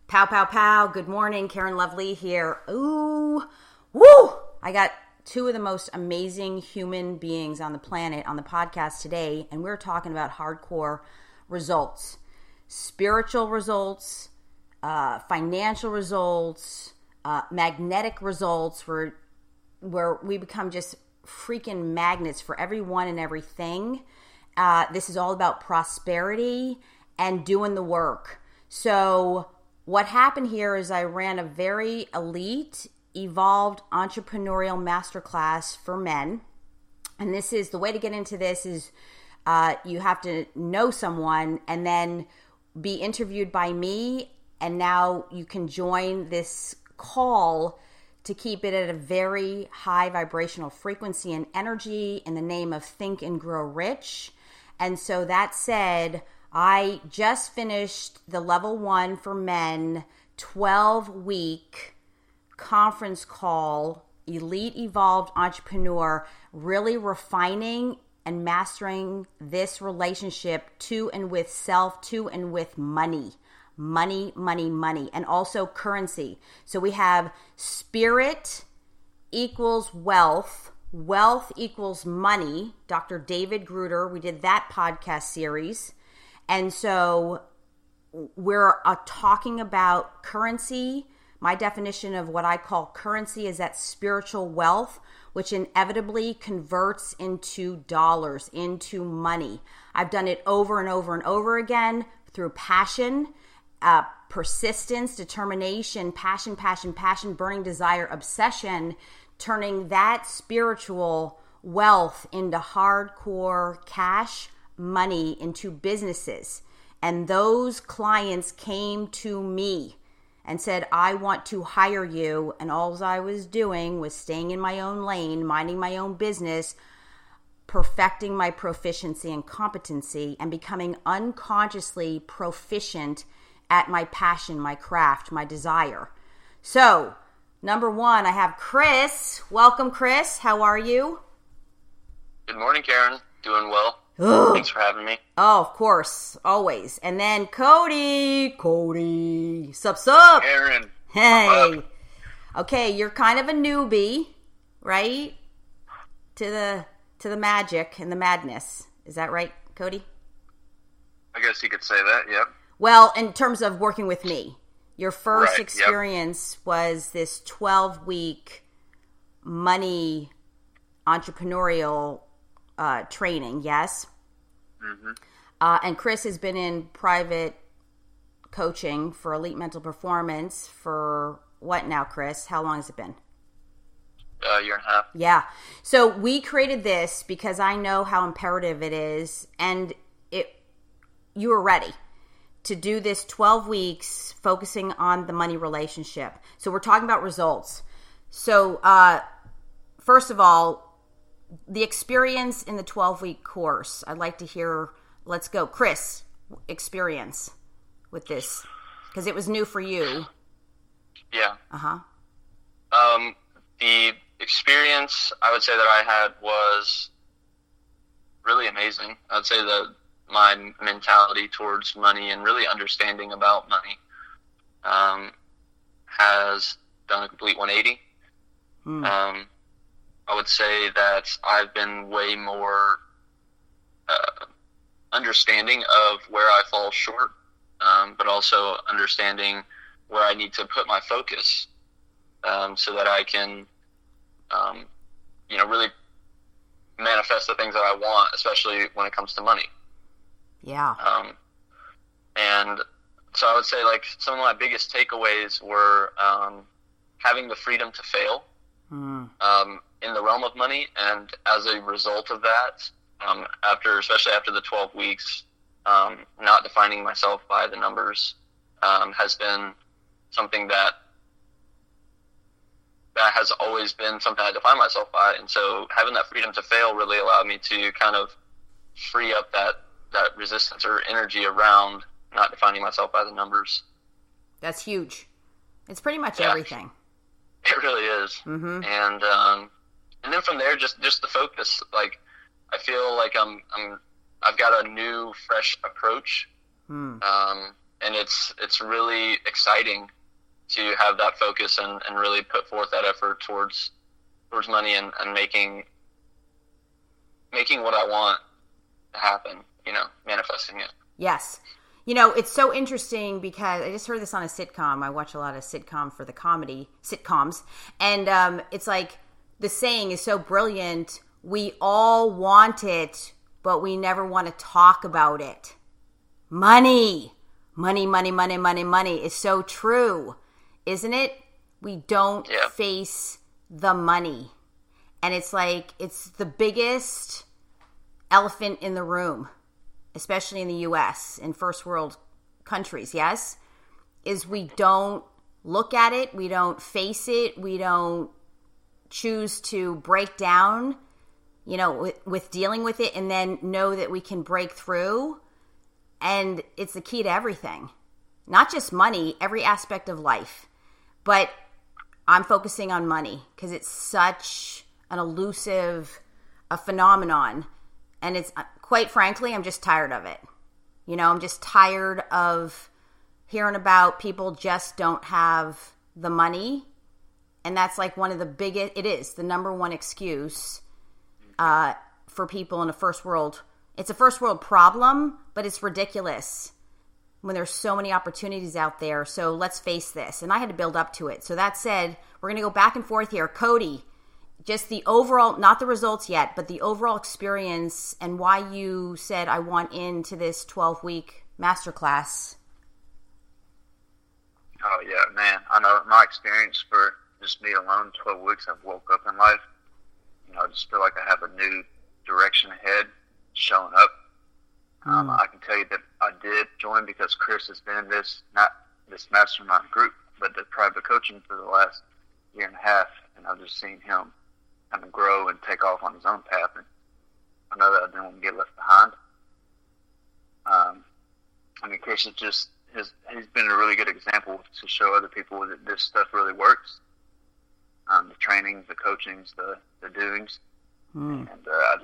Pow, pow, pow. Good morning. KarenLoveLee here. Ooh, woo! I got two of the most amazing human beings on the planet on the podcast today, and we're talking about hardcore results, spiritual results, financial results, magnetic results, where we become just freaking magnets for everyone and everything. This is all about prosperity and doing the work. So what happened here is I ran a very elite, evolved entrepreneurial masterclass for men. And this is the way to get into this is you have to know someone and then be interviewed by me. And now you can join this call to keep it at a very high vibrational frequency and energy in the name of Think and Grow Rich. And so that said, I just finished the level 1 for men 12-week conference call, Elite Evolved Entrepreneur, really refining and mastering this relationship to and with self, to and with money. Money, money, money, and also currency. So we have spirit equals wealth, wealth equals money. Dr. David Gruder, we did that podcast series. And so we're talking about currency. My definition of what I call currency is that spiritual wealth, which inevitably converts into dollars, into money. I've done it over and over and over again through passion, persistence, determination, passion, burning desire, obsession, turning that spiritual wealth into hardcore cash money into businesses. And those clients came to me and said, I want to hire you. And all I was doing was staying in my own lane, minding my own business, perfecting my proficiency and competency, and becoming unconsciously proficient at my passion, my craft, my desire. So, number one, I have Kris. Welcome, Kris. How are you? Good morning, Karen. Doing well. Ugh. Thanks for having me. Oh, of course. Always. And then Cody. Sup? Karen. Hey. Okay, you're kind of a newbie, right? To the magic and the madness. Is that right, Cody? I guess you could say that, yep. Well, in terms of working with me, your first Right, experience was this 12-week money entrepreneurial training, yes? Mm-hmm. And Kris has been in private coaching for elite mental performance for what now, Kris? How long has it been? A year and a half. Yeah. So we created this because I know how imperative it is, and you were ready to do this 12 weeks focusing on the money relationship. So we're talking about results. So first of all, the experience in the 12-week course, I'd like to hear. Let's go. Kris, experience with this, because it was new for you. Yeah. Uh-huh. The experience I would say that I had was really amazing. I would say that my mentality towards money and really understanding about money has done a complete 180. I would say that I've been way more understanding of where I fall short, but also understanding where I need to put my focus so that I can, really manifest the things that I want, especially when it comes to money. Yeah. And so I would say, like, some of my biggest takeaways were having the freedom to fail in the realm of money, and as a result of that, especially after the 12 weeks, not defining myself by the numbers has been something that has always been something I define myself by. And so having that freedom to fail really allowed me to kind of free up that resistance or energy around not defining myself by the numbers. That's huge. It's pretty much everything. It really is. Mm-hmm. And then from there, just the focus. Like, I feel like I've got a new, fresh approach, and and it's really exciting to have that focus and really put forth that effort towards money and making what I want to happen, manifesting it. Yes. It's so interesting because I just heard this on a sitcom. I watch a lot of sitcoms, and it's like the saying is so brilliant. We all want it, but we never want to talk about it. Money is so true, isn't it? We don't face the money. And it's like, it's the biggest elephant in the room, especially in the U.S., in first world countries, yes? Is we don't look at it, we don't face it, we don't choose to break down, with dealing with it, and then know that we can break through. And it's the key to everything. Not just money, every aspect of life. But I'm focusing on money because it's such an elusive phenomenon. And it's, quite frankly, I'm just tired of it. I'm just tired of hearing about people just don't have the money. And that's like one of the biggest, it is the number one excuse for people in a first world. It's a first world problem, but it's ridiculous when there's so many opportunities out there. So let's face this. And I had to build up to it. So that said, we're going to go back and forth here. Cody, just the overall, not the results yet, but the overall experience and why you said I want into this 12-week masterclass. Oh, yeah, man. I know my experience for just me alone, 12 weeks, I've woke up in life. I just feel like I have a new direction ahead showing up. I can tell you that I did join because Kris has been in not this mastermind group, but the private coaching for the last year and a half, and I've just seen him kind of grow and take off on his own path, and I know that I didn't want to get left behind. Kris is just he's been a really good example to show other people that this stuff really works. The trainings, the coachings, the doings, and I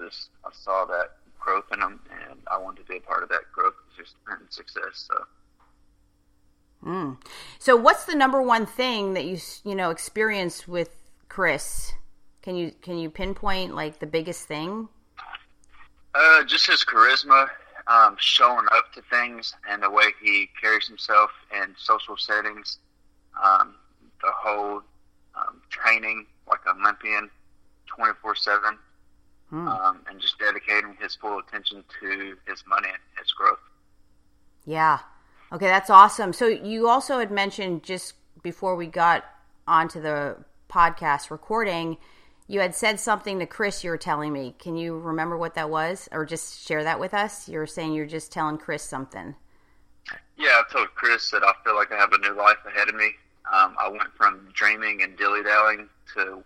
saw that growth in them, and I wanted to be a part of that growth and success. So what's the number one thing that you experienced with Kris? Can you pinpoint like the biggest thing? Just his charisma, showing up to things, and the way he carries himself in social settings. The whole training like an Olympian, 24/7. And just dedicating his full attention to his money and his growth. Yeah. Okay, that's awesome. So you also had mentioned just before we got onto the podcast recording, you had said something to Kris you were telling me. Can you remember what that was? Or just share that with us? You were saying you're just telling Kris something. Yeah, I told Kris that I feel like I have a new life ahead of me. I went from dreaming and dilly-dallying to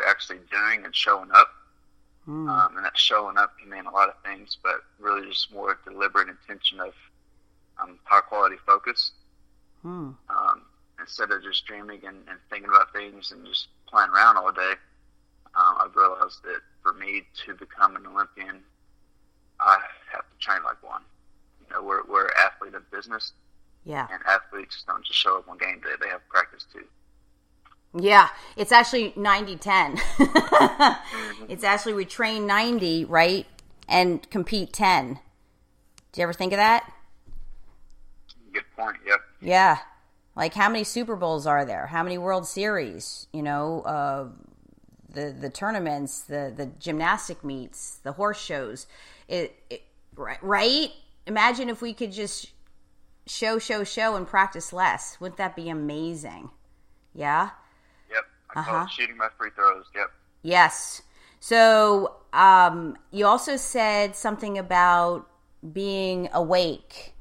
actually doing and showing up. And that showing up can mean a lot of things, but really just more deliberate intention of high quality focus. Instead of just dreaming and thinking about things and just playing around all day, I've realized that for me to become an Olympian, I have to train like one. We're an athlete of business. Yeah. And athletes don't just show up on game day, they have practice too. Yeah, it's actually 90-10. It's actually we train 90, right, and compete 10. Do you ever think of that? Good point, yep. Yeah. Like how many Super Bowls are there? How many World Series? The tournaments, the gymnastic meets, the horse shows. Right? Imagine if we could just show and practice less. Wouldn't that be amazing? Yeah? I call it shooting my free throws. Yep. Yes. So you also said something about being awake.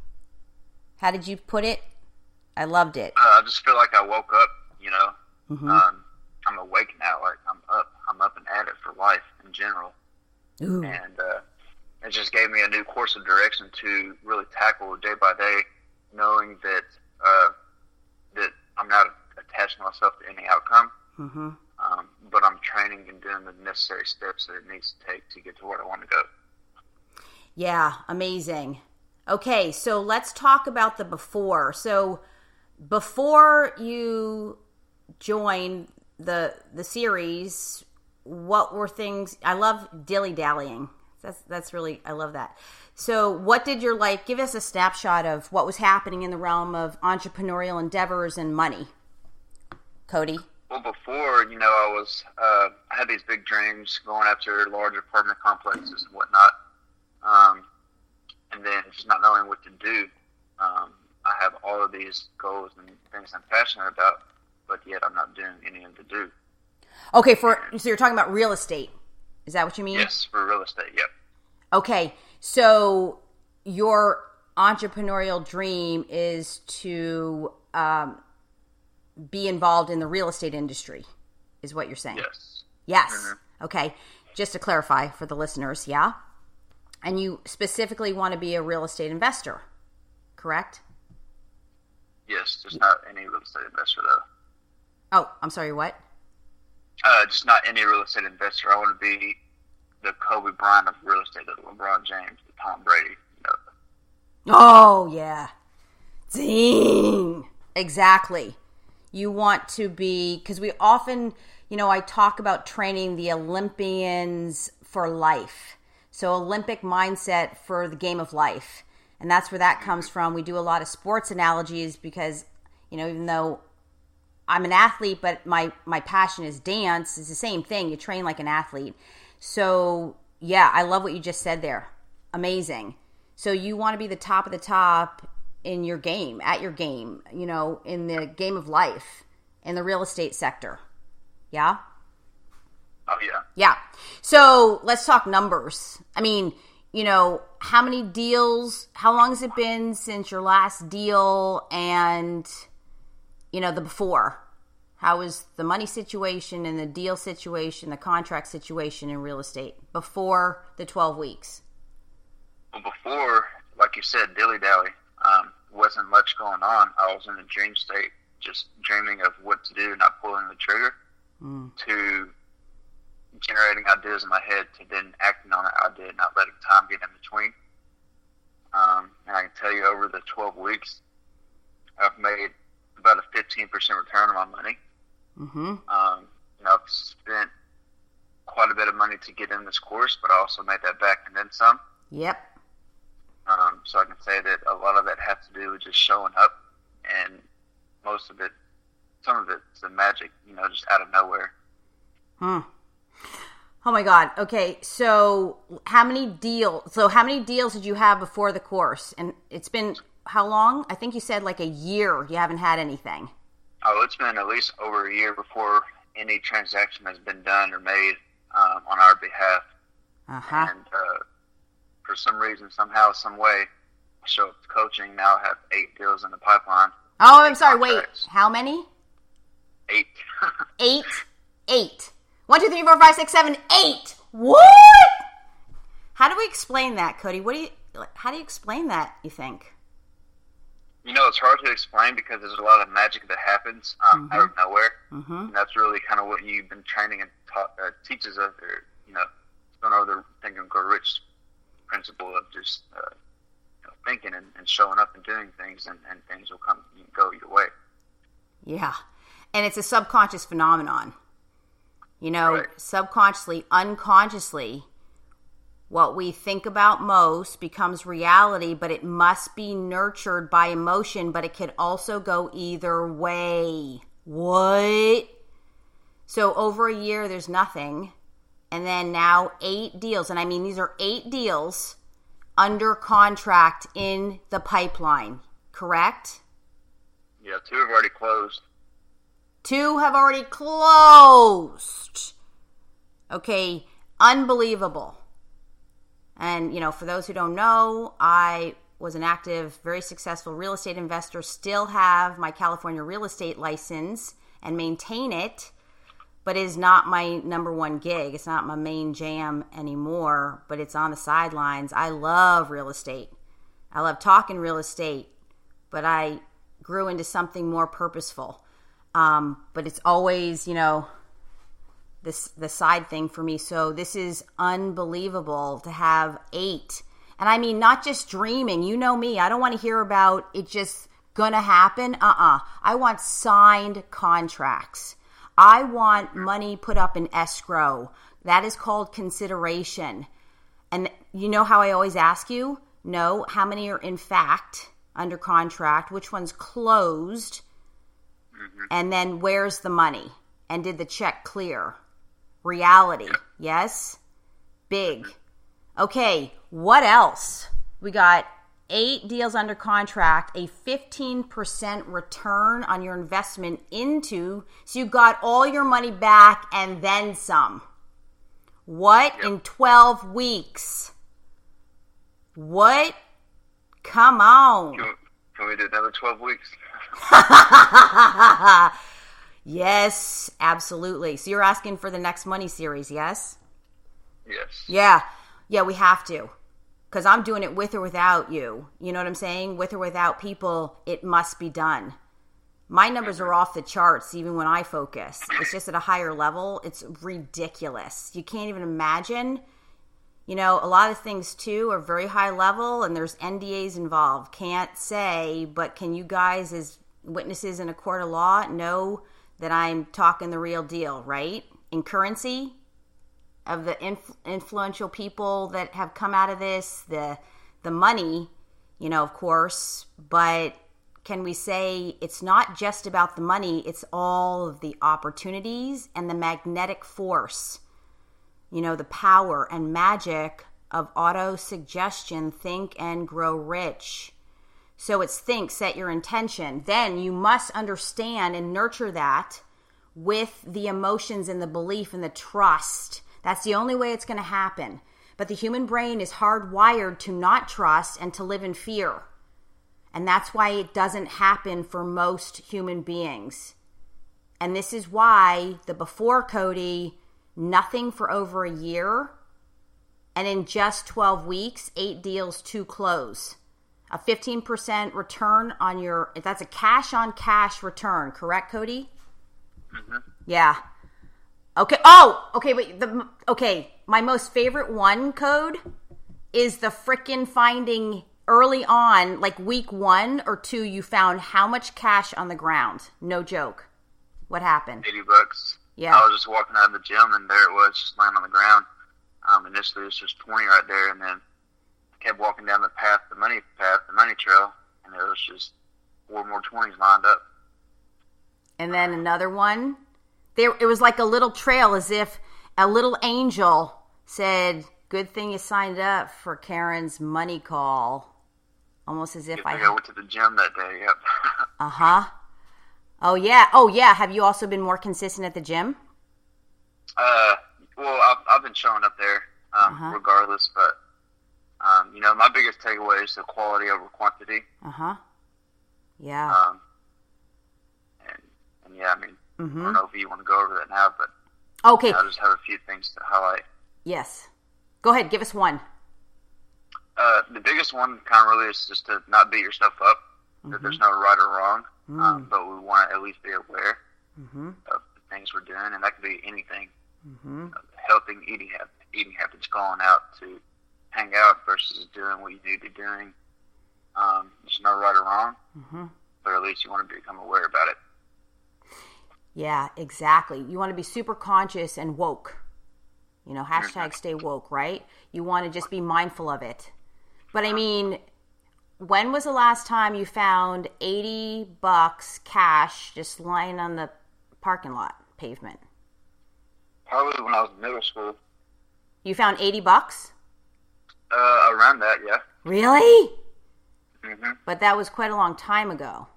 How did you put it? I loved it. I just feel like I woke up, I'm awake now. Like I'm up and at it for life in general. Ooh. And it just gave me a new course of direction to really tackle day by day, knowing that that I'm not attaching myself to any outcome. But I'm training and doing the necessary steps that it needs to take to get to where I want to go. Yeah, amazing. Okay, so let's talk about the before. So before you joined the series, what were things? I love dilly-dallying. That's really, I love that. So what did your life, give us a snapshot of what was happening in the realm of entrepreneurial endeavors and money. Cody? Well, before, I had these big dreams going after large apartment complexes and whatnot. And then just not knowing what to do. I have all of these goals and things I'm passionate about, but yet I'm not doing any of them to do. Okay, so you're talking about real estate. Is that what you mean? Yes, for real estate, yep. Okay, so your entrepreneurial dream is to be involved in the real estate industry, is what you're saying? Yes. Yes. Mm-hmm. Okay, just to clarify for the listeners, yeah? And you specifically want to be a real estate investor, correct? Yes, just not any real estate investor, though. Oh, I'm sorry, what? Just not any real estate investor. I want to be the Kobe Bryant of real estate, the LeBron James, the Tom Brady. Oh, yeah. Dang. Exactly. You want to be, because we often, I talk about training the Olympians for life. So Olympic mindset for the game of life. And that's where that comes from. We do a lot of sports analogies because, even though I'm an athlete, but my passion is dance, it's the same thing. You train like an athlete. So, yeah, I love what you just said there. Amazing. So you want to be the top of the top in your game, at your game, in the game of life, in the real estate sector. Yeah? Oh, yeah. Yeah. So let's talk numbers. I mean, how many deals, how long has it been since your last deal and, the before? How was the money situation and the deal situation, the contract situation in real estate before the 12 weeks? Well, before, like you said, dilly-dally, wasn't much going on. I was in a dream state, just dreaming of what to do, not pulling the trigger, to generating ideas in my head, to then acting on the idea, not letting time get in between. And I can tell you over the 12 weeks, I've made about a 15% return on my money. Mm-hmm. I've spent quite a bit of money to get in this course, but I also made that back and then some. Yep. So I can say that a lot of that has to do with just showing up, and most of it, some of it's the magic, just out of nowhere. Oh my God. Okay. So how many deals did you have before the course? And it's been how long? I think you said like a year you haven't had anything. Oh, it's been at least over a year before any transaction has been done or made on our behalf. Uh-huh. And for some reason, somehow, some way, I show up to coaching. Now I have 8 deals in the pipeline. Oh, I'm sorry. Contracts. Wait, how many? 8. 8. 1, 2, 3, 4, 5, 6, 7, 8. What? How do we explain that, Cody? How do you explain that, you think? It's hard to explain because there's a lot of magic that happens out of nowhere. Mm-hmm. And that's really kind of what you've been training and teaches us, or, going over the Think and Grow Rich principle of just thinking and showing up and doing things, and things will come and go your way. Yeah. And it's a subconscious phenomenon. Right. Subconsciously, unconsciously, what we think about most becomes reality, but it must be nurtured by emotion, but it could also go either way. What? So over a year, there's nothing. And then now 8 deals. And I mean, these are 8 deals under contract in the pipeline, correct? Yeah, 2 have already closed. 2 have already closed. Okay, unbelievable. And, for those who don't know, I was an active, very successful real estate investor, still have my California real estate license and maintain it, but it is not my number one gig. It's not my main jam anymore, but it's on the sidelines. I love real estate. I love talking real estate, but I grew into something more purposeful. But it's always, the side thing for me. So this is unbelievable to have 8. And I mean, not just dreaming. You know me. I don't want to hear about it just gonna happen. I want signed contracts. I want money put up in escrow. That is called consideration. And you know how I always ask you? No, how many are in fact under contract? Which one's closed? And then where's the money? And did the check clear? Reality. Yes? Big. Okay, what else? We got 8 deals under contract, a 15% return on your investment into, so you got all your money back and then some. What? Yep. In 12 weeks? What? Come on. Can we do another 12 weeks? Yes, absolutely. So you're asking for the next money series, yes? Yes. Yeah, we have to. Because I'm doing it with or without you. You know what I'm saying? With or without people, it must be done. My numbers are off the charts even when I focus. It's just at a higher level. It's ridiculous. You can't even imagine. You know, a lot of things, too, are very high level, and there's NDAs involved. Can't say, but can you guys, as witnesses in a court of law, know that I'm talking the real deal, right? In currency of the influential people that have come out of this, the money, you know, of course, but can we say it's not just about the money, it's all of the opportunities and the magnetic force, you know, the power and magic of auto-suggestion, think and grow rich. So it's think, set your intention. Then you must understand and nurture that with the emotions and the belief and the trust. That's the only way it's going to happen. But the human brain is hardwired to not trust and to live in fear. And that's why it doesn't happen for most human beings. And this is why the before Cody, nothing for over a year. And in just 12 weeks, 8 deals to close. A 15% return on your, that's a cash on cash return, correct, Cody? Mm-hmm. Yeah. Okay. Oh, okay. Wait. My most favorite one code is the frickin' finding early on, like week 1 or 2, you found how much cash on the ground. No joke. What happened? $80. Yeah. I was just walking out of the gym and there it was, just laying on the ground. Initially it was just 20 right there, and then I kept walking down the money trail, and there was just 4 more 20s lined up. And then another one. It was like a little trail, as if a little angel said, "Good thing you signed up for Karen's money call." Almost as if I went to the gym that day, yep. Uh-huh. Oh, yeah. Have you also been more consistent at the gym? Well, I've been showing up there regardless, but, you know, my biggest takeaway is the quality over quantity. Uh-huh. Yeah. And yeah, I mean, I don't know if you want to go over that now, but okay. I just have a few things to highlight. Yes. Go ahead, give us one. The biggest one kind of really is just to not beat yourself up, that there's no right or wrong, but we want to at least be aware of the things we're doing, and that could be anything. Healthy eating habits, going out to hang out versus doing what you need to be doing. There's no right or wrong, but at least you want to become aware about it. Yeah, exactly. You want to be super conscious and woke. You know, hashtag stay woke, right? You want to just be mindful of it. But I mean, when was the last time you found $80 cash just lying on the parking lot pavement? Probably when I was in middle school. You found $80? Around that, yeah. Really? But that was quite a long time ago.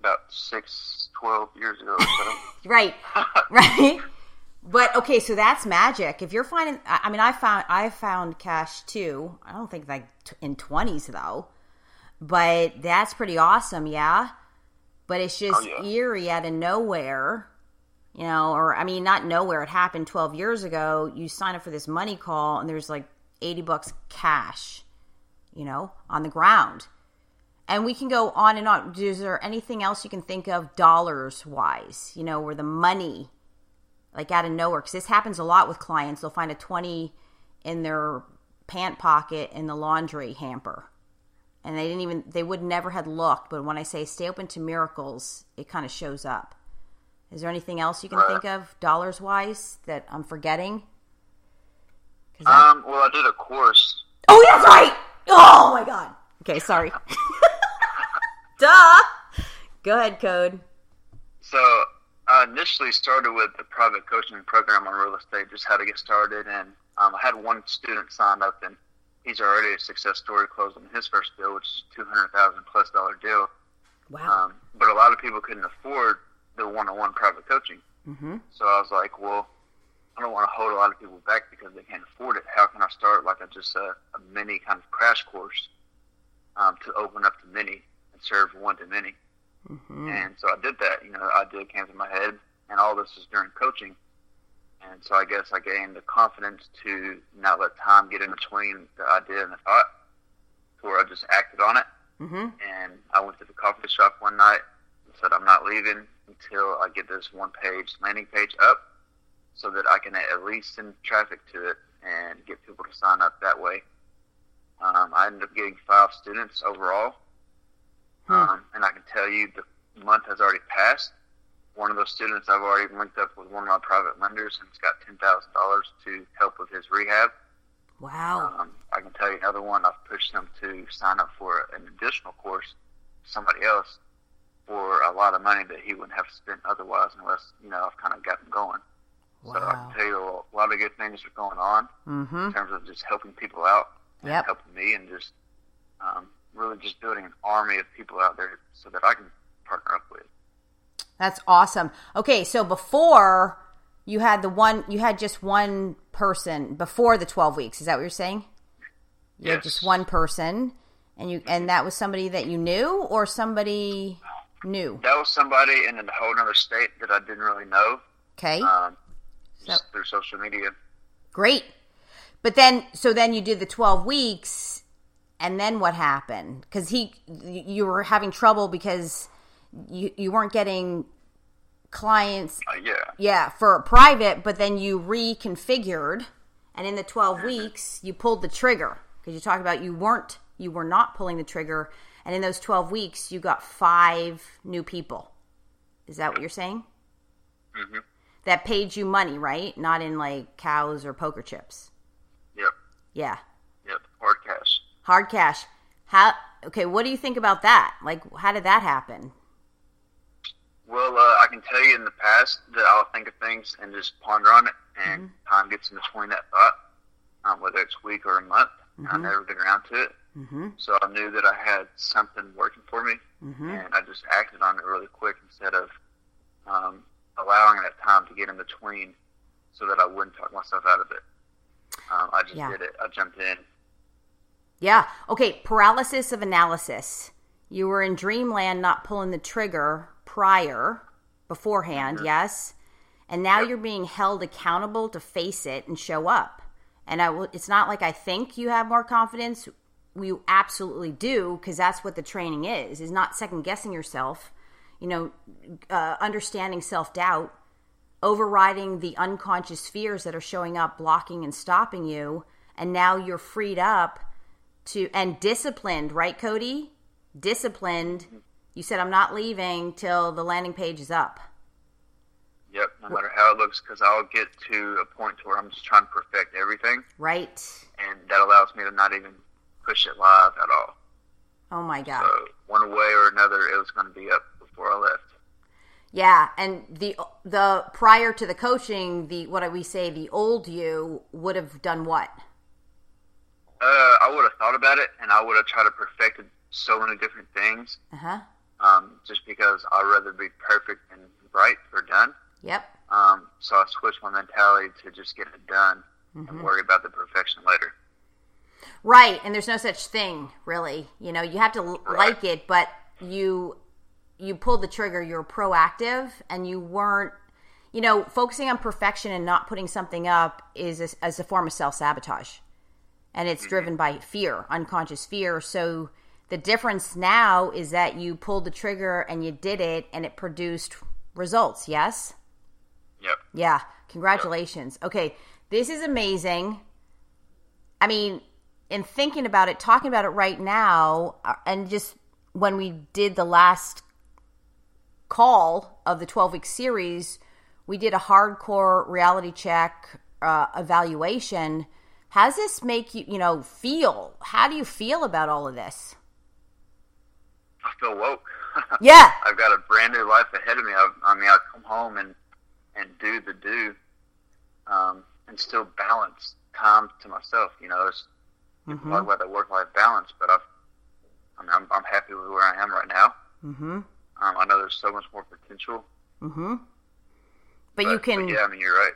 About 12 years ago or so. Right. But okay, so that's magic. If you're finding, I mean, I found cash too. I don't think like in 20s though, but that's pretty awesome. Yeah. But it's just eerie out of nowhere, you know, or I mean, not nowhere. It happened 12 years ago. You sign up for this money call and there's like $80 cash, you know, on the ground. And we can go on and on. Is there anything else you can think of dollars wise, you know, where the money, like out of nowhere? Because this happens a lot with clients. They'll find a 20 in their pant pocket in the laundry hamper. And they would never had looked, but when I say stay open to miracles, it kind of shows up. Is there anything else you can think of, dollars-wise, that I'm forgetting? Well, I did a course. Oh, that's right! Oh, my God. Okay, sorry. Duh! Go ahead, Code. So, I initially started with the private coaching program on real estate, just how to get started, and I had one student sign up, and he's already a success story, closing his first deal, which is $200,000+ deal. Wow. But a lot of people couldn't afford the one-on-one private coaching. Mm-hmm. So I was like, well, I don't want to hold a lot of people back because they can't afford it. How can I start like a mini kind of crash course to open up to many and serve one to many? Mm-hmm. And so I did that. Idea came to my head, and all this is during coaching. And so I guess I gained the confidence to not let time get in between the idea and the thought, to where I just acted on it. Mm-hmm. And I went to the coffee shop one night and said, I'm not leaving until I get this one-page landing page up so that I can at least send traffic to it and get people to sign up that way. I ended up getting 5 students overall. And I can tell you the month has already passed. One of those students I've already linked up with one of my private lenders, and he's got $10,000 to help with his rehab. Wow. I can tell you another one, I've pushed him to sign up for an additional course, somebody else, for a lot of money that he wouldn't have spent otherwise unless, I've kind of got him going. Wow. So I can tell you a lot of good things are going on in terms of just helping people out and helping me, and just really just building an army of people out there so that I can partner up with. That's awesome. Okay, so before you had just one person before the 12 weeks. Is that what you're saying? You had just one person, and that was somebody that you knew, or somebody new? That was somebody in a whole other state that I didn't really know. Okay. Just through social media. Great. But then you did the 12 weeks, and then what happened? Because you were having trouble because you weren't getting clients. Yeah, for private, but then you reconfigured, and in the 12 weeks you pulled the trigger, because you talked about you were not pulling the trigger, and in those 12 weeks you got 5 new people. Is that what you're saying? Mm-hmm. That paid you money, right? Not in like cows or poker chips. Yep. Yeah. Yep. Hard cash. Hard cash. Okay, what do you think about that? Like, how did that happen? Well, I can tell you in the past that I'll think of things and just ponder on it, and time gets in between that thought, whether it's a week or a month. I never get around to it. So I knew that I had something working for me, and I just acted on it really quick instead of allowing that time to get in between so that I wouldn't talk myself out of it. I just did it. I jumped in. Yeah. Okay, paralysis of analysis. You were in dreamland not pulling the trigger beforehand, yes? And now you're being held accountable to face it and show up. And it's not like I think you have more confidence. We absolutely do, because that's what the training is not second-guessing yourself, understanding self-doubt, overriding the unconscious fears that are showing up, blocking and stopping you, and now you're freed up and disciplined, right, Cody? Disciplined. You said, I'm not leaving till the landing page is up. Yep, no matter how it looks, because I'll get to a point where I'm just trying to perfect everything. Right. And that allows me to not even push it live at all. Oh, my God. So one way or another, it was going to be up before I left. Yeah, and the prior to the coaching, what do we say, the old you would have done what? I would have thought about it, and I would have tried to perfect so many different things. Just because I'd rather be perfect and right or done. Yep. So I switched my mentality to just get it done and worry about the perfection later. Right, and there's no such thing, really. You have to like it, but you pulled the trigger. You're proactive, and you weren't. Focusing on perfection and not putting something up is as a form of self-sabotage, and it's driven by fear, unconscious fear. So the difference now is that you pulled the trigger and you did it, and it produced results. Yes. Yep. Yeah. Congratulations. Yep. Okay, this is amazing. I mean, in thinking about it, talking about it right now, and just when we did the last call of the 12-week series, we did a hardcore reality check evaluation. How does this make you, feel? How do you feel about all of this? I feel woke. Yeah. I've got a brand new life ahead of me. I come home and do the do, and still balance time to myself. It's talk about the work-life balance, but I'm happy with where I am right now. Mm-hmm. I know there's so much more potential. Mm-hmm. But you can. But yeah, you're right.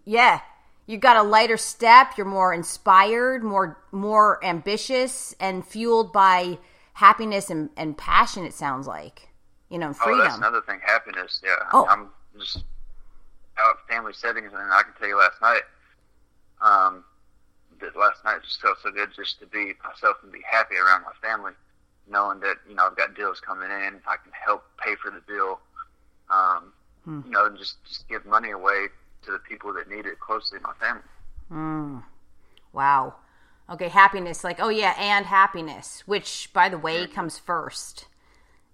Yeah, you got a lighter step. You're more inspired, more ambitious, and fueled by happiness and passion. It sounds like, and freedom. Oh, that's another thing. Happiness. Yeah. Oh. I'm just out of family settings, and I can tell you last night. That last night just felt so good just to be myself and be happy around my family, knowing that I've got deals coming in, I can help pay for the bill, and just give money away to the people that need it closely in my family. Wow. Okay, happiness, and happiness, which by the way comes first,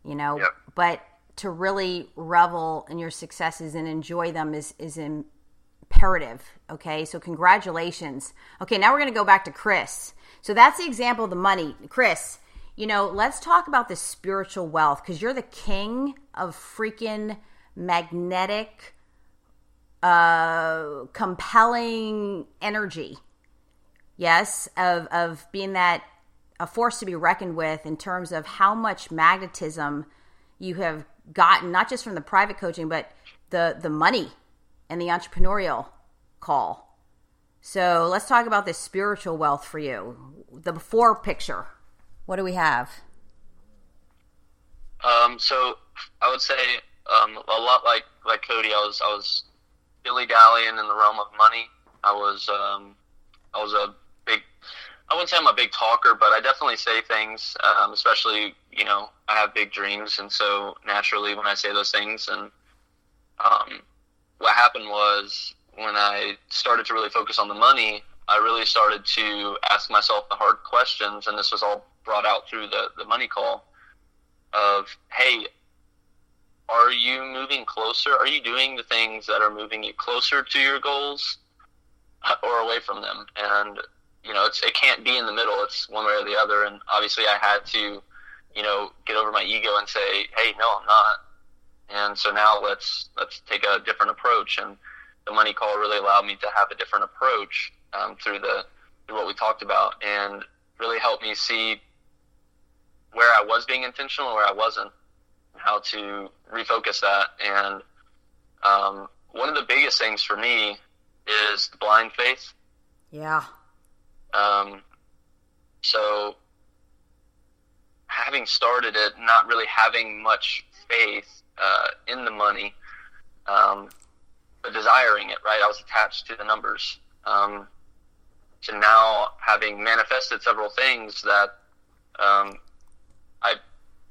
Yep. But to really revel in your successes and enjoy them is imperative. Okay, so congratulations. Okay, now we're going to go back to Kris. So that's the example of the money. Kris, let's talk about the spiritual wealth, because you're the king of freaking magnetic, compelling energy. Yes, of being that a force to be reckoned with in terms of how much magnetism you have gotten, not just from the private coaching, but the money and the entrepreneurial call. So let's talk about this spiritual wealth for you. The before picture. What do we have? So I would say a lot like Cody. I was dilly-dallying in the realm of money. I was a big. I wouldn't say I'm a big talker, but I definitely say things. Especially, I have big dreams, and so naturally, when I say those things, and what happened was when I started to really focus on the money, I really started to ask myself the hard questions, and this was all brought out through the money call of, hey, are you moving closer? Are you doing the things that are moving you closer to your goals or away from them? And, it can't be in the middle. It's one way or the other. And obviously I had to, get over my ego and say, hey, no, I'm not. And so now let's take a different approach. And the money call really allowed me to have a different approach through what we talked about, and really helped me see where I was being intentional and where I wasn't, and how to refocus that. And one of the biggest things for me is the blind faith. Yeah. So having started it, not really having much faith in the money, but desiring it, right? I was attached to the numbers. To now having manifested several things that I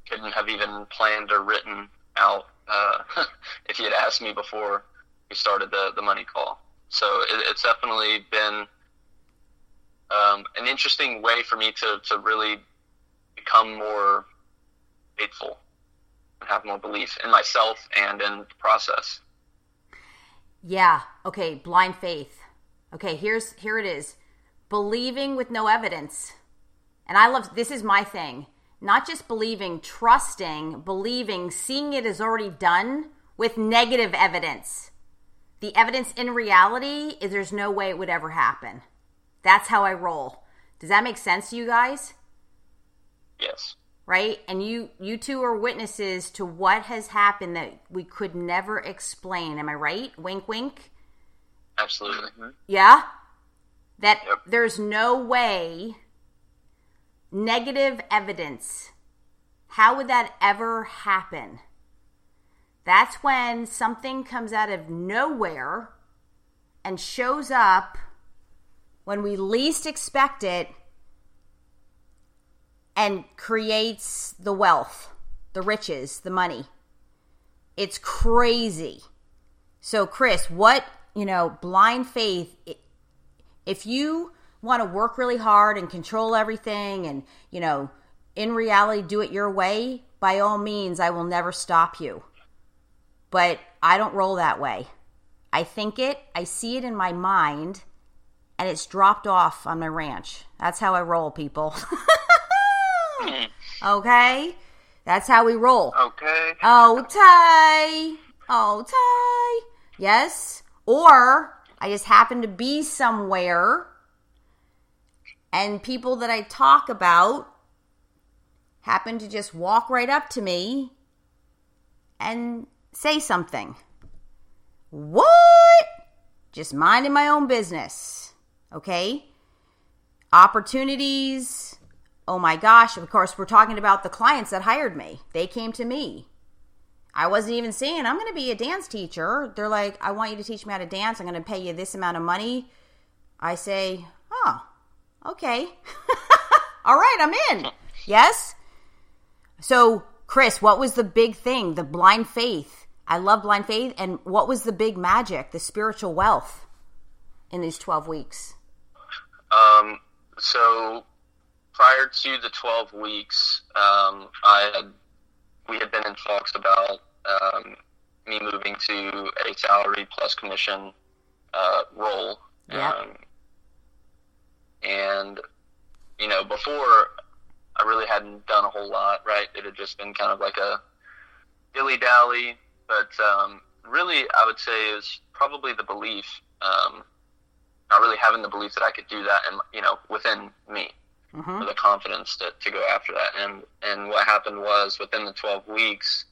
couldn't have even planned or written out if you had asked me before we started the money call. So it's definitely been an interesting way for me to really become more faithful and have more belief in myself and in the process. Yeah. Okay. Blind faith. Okay. Here it is. Believing with no evidence. And I love, this is my thing. Not just believing, trusting, believing, seeing it as already done with negative evidence. The evidence in reality is there's no way it would ever happen. That's how I roll. Does that make sense to you guys? Yes. Right? And you two are witnesses to what has happened that we could never explain. Am I right? Wink, wink. Absolutely. Yeah? That Yep. There's no way, negative evidence. How would that ever happen? That's when something comes out of nowhere and shows up when we least expect it and creates the wealth, the riches, the money. It's crazy. So Kris, blind faith, if you want to work really hard and control everything and, in reality do it your way, by all means, I will never stop you. But I don't roll that way. I think it, I see it in my mind, and it's dropped off on my ranch. That's how I roll, people. Okay? That's how we roll. Okay. Okay. Yes? Or I just happen to be somewhere and people that I talk about happen to just walk right up to me and say something. What? Just minding my own business. Okay? Opportunities. Oh my gosh. Of course, we're talking about the clients that hired me. They came to me. I wasn't even saying, I'm going to be a dance teacher. They're like, I want you to teach me how to dance. I'm going to pay you this amount of money. I say, oh, okay. All right, I'm in. Yes? So, Kris, what was the big thing? The blind faith. I love blind faith. And what was the big magic, the spiritual wealth in these 12 weeks? So prior to the 12 weeks, we had been in talks about me moving to a salary plus commission role. Yeah. And, before I really hadn't done a whole lot, right? It had just been kind of like a dilly-dally. But really, I would say is probably the belief, not really having the belief that I could do that and, within me. Mm-hmm. Or the confidence to go after that. And what happened was within the 12 weeks,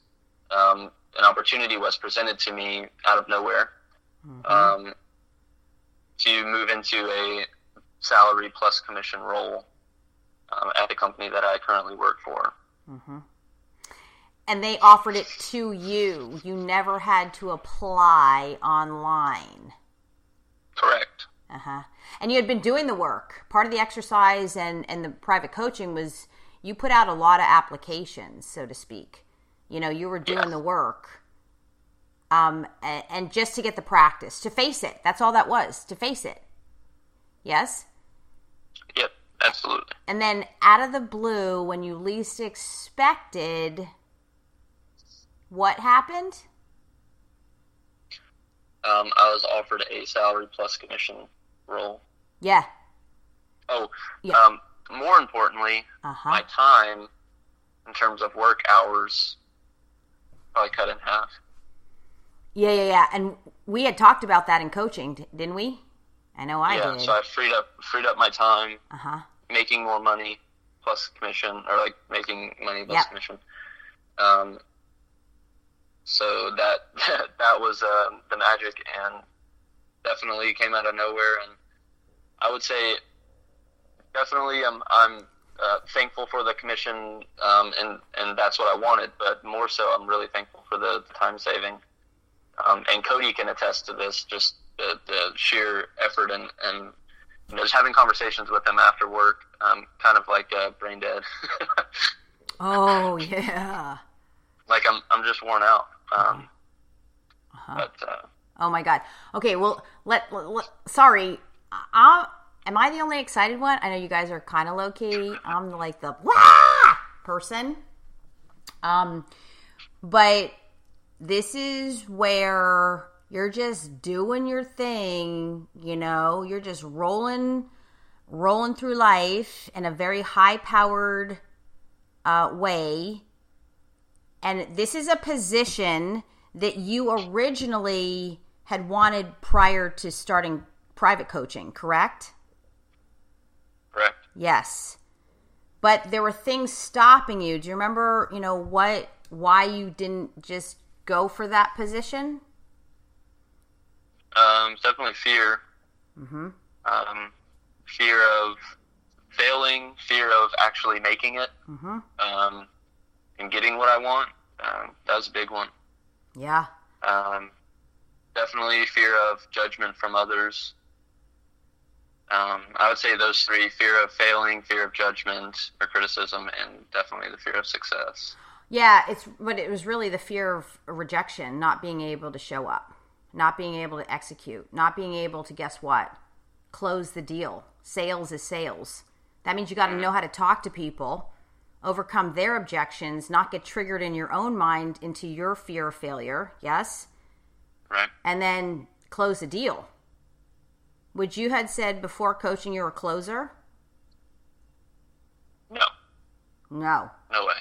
an opportunity was presented to me out of nowhere to move into a salary plus commission role at the company that I currently work for. Mm-hmm. And they offered it to you. You never had to apply online. Correct. Uh-huh. And you had been doing the work. Part of the exercise and the private coaching was you put out a lot of applications, so to speak. You were doing the work. And just to get the practice, to face it. That's all that was, to face it. Yes? Yep, absolutely. And then out of the blue, when you least expected, what happened? I was offered a salary plus commission role. Yeah. Oh, yeah. More importantly, my time in terms of work hours probably cut in half. Yeah. And we had talked about that in coaching, didn't we? I know I did. Yeah, so I freed up my time, making more money plus commission, or like making money plus commission. So that was the magic, and definitely came out of nowhere. And I would say definitely I'm thankful for the commission, and that's what I wanted. But more so, I'm really thankful for the time saving. And Cody can attest to this, just the sheer effort and just having conversations with him after work, kind of like brain dead. Oh yeah. Like I'm just worn out. But oh my God. Okay, well, sorry. Am I the only excited one? I know you guys are kind of low key. I'm like the person. But this is where you're just doing your thing. You're just rolling through life in a very high-powered way. And this is a position that you originally had wanted prior to starting private coaching, correct? Correct. Yes. But there were things stopping you. Do you remember, why you didn't just go for that position? Definitely fear. Mm-hmm. Fear of failing, fear of actually making it. Mm-hmm. And getting what I want. That was a big one. Yeah. Definitely fear of judgment from others. I would say those three: fear of failing, fear of judgment or criticism, and definitely the fear of success. Yeah, but it was really the fear of rejection, not being able to show up, not being able to execute, not being able to, guess what? close the deal. Sales is sales. That means you got to know how to talk to people, overcome their objections, not get triggered in your own mind into your fear of failure. Yes? Right. And then close the deal. Would you had said before coaching you're a closer? No. No. No way.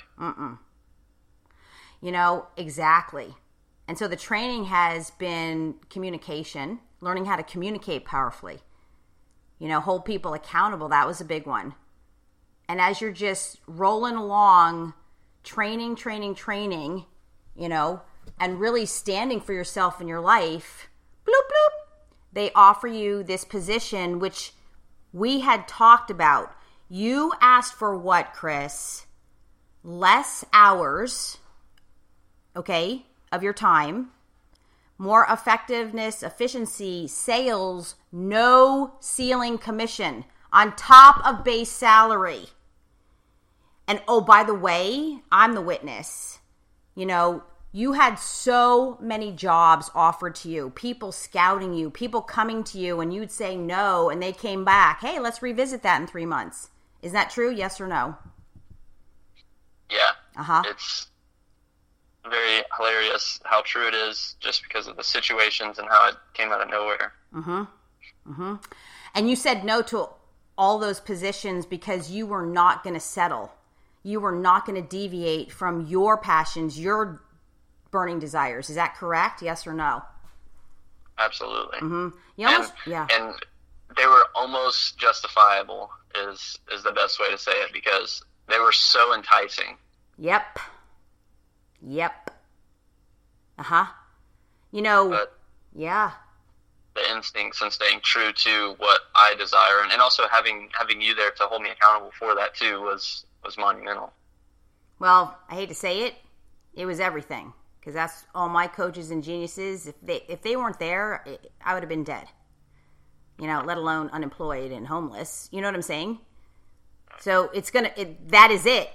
Exactly. And so the training has been communication, learning how to communicate powerfully. Hold people accountable. That was a big one. And as you're just rolling along, training, and really standing for yourself in your life, bloop, bloop, they offer you this position, which we had talked about. You asked for what, Kris? Less hours, okay, of your time, more effectiveness, efficiency, sales, no ceiling commission on top of base salary. And oh, by the way, I'm the witness. You had so many jobs offered to you, people scouting you, people coming to you, and you'd say no, and they came back. Hey, let's revisit that in 3 months. Is that true? Yes or no? Yeah. It's very hilarious how true it is, just because of the situations and how it came out of nowhere. And you said no to all those positions because you were not going to settle. You were not going to deviate from your passions, your burning desires. Is that correct? Yes or no? Absolutely. And they were almost justifiable is the best way to say it, because they were so enticing. Yep. But yeah. The instincts and staying true to what I desire, and also having you there to hold me accountable for that too was monumental. Well, I hate to say it, it was everything, because that's all my coaches and geniuses. If they weren't there, I would have been dead. Let alone unemployed and homeless. You know what I'm saying? So that is it.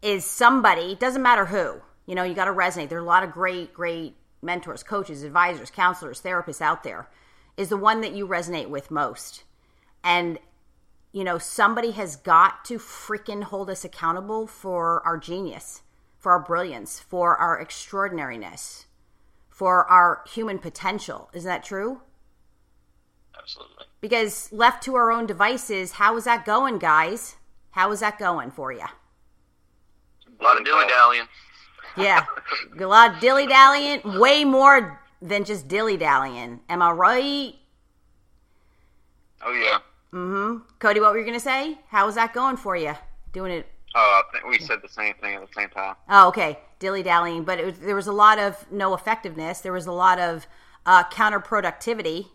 Is somebody, doesn't matter who, you got to resonate. There are a lot of great mentors, coaches, advisors, counselors, therapists out there. Is the one that you resonate with most. And, somebody has got to freaking hold us accountable for our genius, for our brilliance, for our extraordinariness, for our human potential. Isn't that true? Absolutely. Because left to our own devices, how is that going, guys? How is that going for you? A lot of dilly-dallying. Yeah, a lot of dilly-dallying, way more than just dilly-dallying. Am I right? Oh, yeah. Cody, what were you going to say? How is that going for you? Doing it? Oh, I think we said the same thing at the same time. Oh, okay. Dilly-dallying. But there was a lot of no effectiveness. There was a lot of counterproductivity,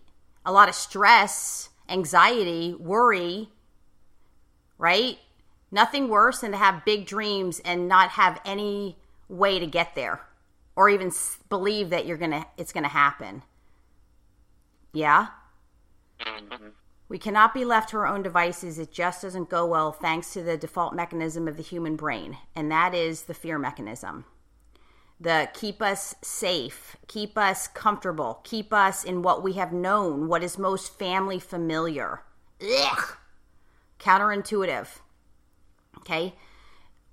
a lot of stress, anxiety, worry, right? Nothing worse than to have big dreams and not have any way to get there, or even believe that it's gonna happen. Yeah? We cannot be left to our own devices. It just doesn't go well thanks to the default mechanism of the human brain, and that is the fear mechanism. The keep us safe, keep us comfortable, keep us in what we have known, what is most family familiar. Ugh. Counterintuitive. Okay?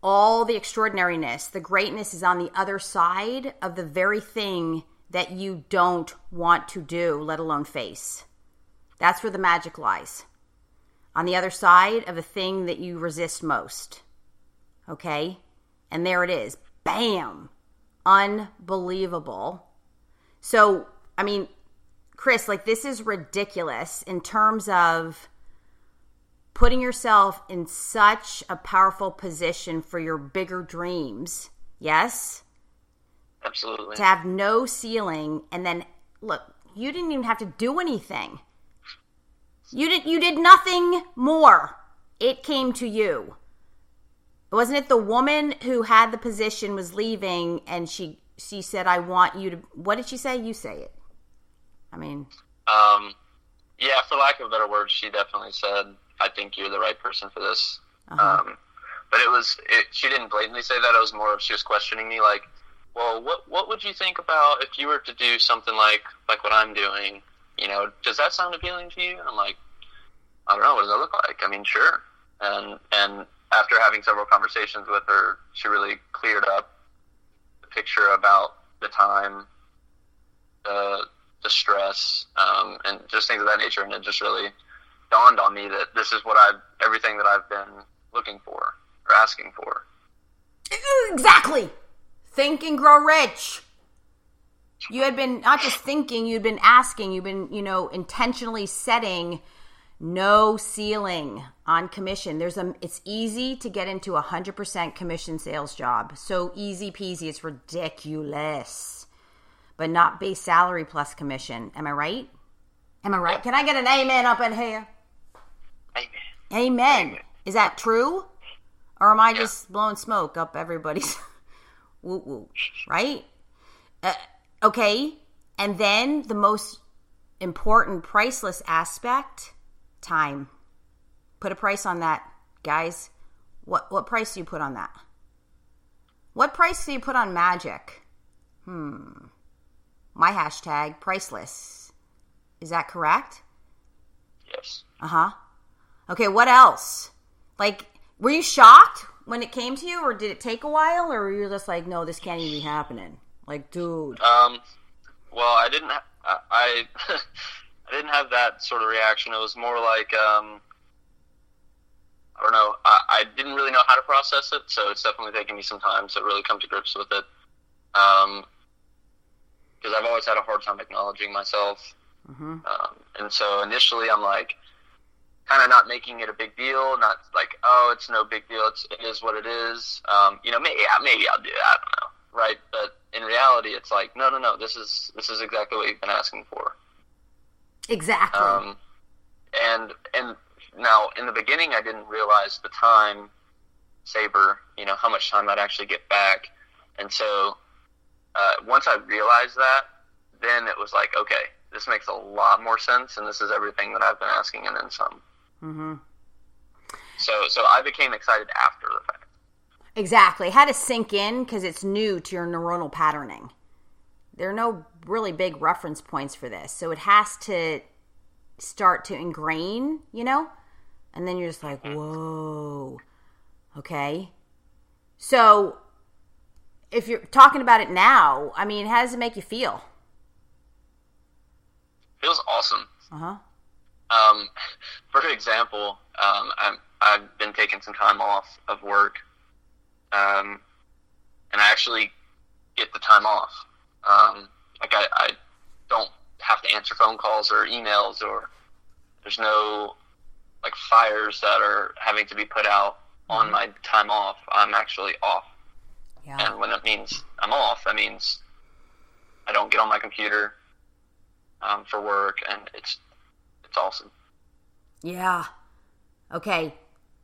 All the extraordinariness, the greatness is on the other side of the very thing that you don't want to do, let alone face. That's where the magic lies. On the other side of the thing that you resist most. Okay? And there it is. Bam! Unbelievable. So, Kris, this is ridiculous in terms of putting yourself in such a powerful position for your bigger dreams. Yes? Absolutely. To have no ceiling, and then, look, you didn't even have to do anything. You did nothing more. It came to you. Wasn't it the woman who had the position was leaving, and she said, I want you to... What did she say? You say it. Yeah, for lack of a better word, she definitely said, I think you're the right person for this. But she didn't blatantly say that. It was more of she was questioning me, like, well, what would you think about if you were to do something like what I'm doing? does that sound appealing to you? And I'm like, I don't know. What does that look like? I mean, sure. And after having several conversations with her, she really cleared up the picture about the time, the stress, and just things of that nature. And it just really dawned on me that this is everything that I've been looking for or asking for. Exactly. Think and grow rich. You had been not just thinking, you'd been asking, you've been, intentionally setting no ceiling on commission. It's easy to get into 100% commission sales job. So easy peasy. It's ridiculous. But not base salary plus commission. Am I right? Yeah. Can I get an amen up in here? Amen. Is that true? Or am I just blowing smoke up everybody's woo woo? Right? Okay. And then the most important priceless aspect, time. Put a price on that, guys. What price do you put on that? What price do you put on magic? My hashtag, priceless. Is that correct? Yes. Uh-huh. Okay, what else? Like, were you shocked when it came to you, or did it take a while, or were you just like, no, this can't even be happening? Like, dude. Well, I didn't I didn't have that sort of reaction. It was more like, I don't know. I didn't really know how to process it, so it's definitely taken me some time to really come to grips with it. Because I've always had a hard time acknowledging myself. Mm-hmm. And so initially I'm like, kind of not making it a big deal, not like, oh, it's no big deal. It is what it is. Maybe I'll do it. I don't know. Right. But in reality, it's like, no. This is exactly what you've been asking for. Exactly. And now in the beginning, I didn't realize the time saver, how much time I'd actually get back. And so, once I realized that, then it was like, okay, this makes a lot more sense. And this is everything that I've been asking and then some. Mm-hmm. So I became excited after the fact. Exactly. It had to sink in because it's new to your neuronal patterning. There are no really big reference points for this. So it has to start to ingrain, And then you're just like, whoa. Okay. So if you're talking about it now, I mean, how does it make you feel? Feels awesome. Uh-huh. For example, I've been taking some time off of work, and I actually get the time off. I don't have to answer phone calls or emails, or there's no fires that are having to be put out on my time off. I'm actually off. Yeah. And when it means I'm off, that means I don't get on my computer for work, and it's awesome. Yeah. Okay.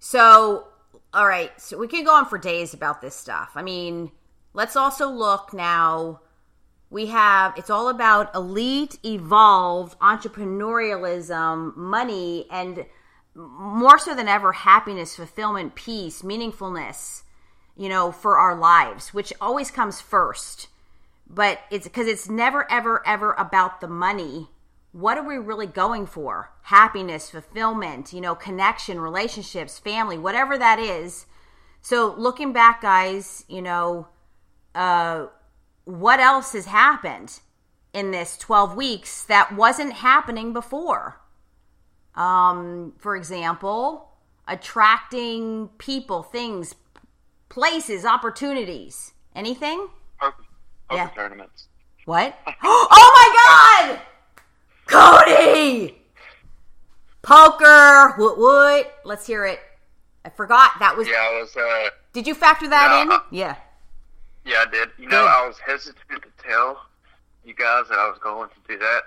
So, all right. So we can go on for days about this stuff. I mean, let's also look now. It's all about elite, evolved entrepreneurialism, money, and more so than ever, happiness, fulfillment, peace, meaningfulness, for our lives, which always comes first. But it's because it's never, ever, ever about the money. What are we really going for? Happiness, fulfillment, connection, relationships, family, whatever that is. So looking back, guys, what else has happened in this 12 weeks that wasn't happening before? For example, attracting people, things, places, opportunities. Anything? Poker tournaments. What? Oh my God! Cody! Poker. What? Let's hear it. I forgot that was. Yeah, I was. Did you factor that in? Yeah, I did. I was hesitant to tell you guys that I was going to do that,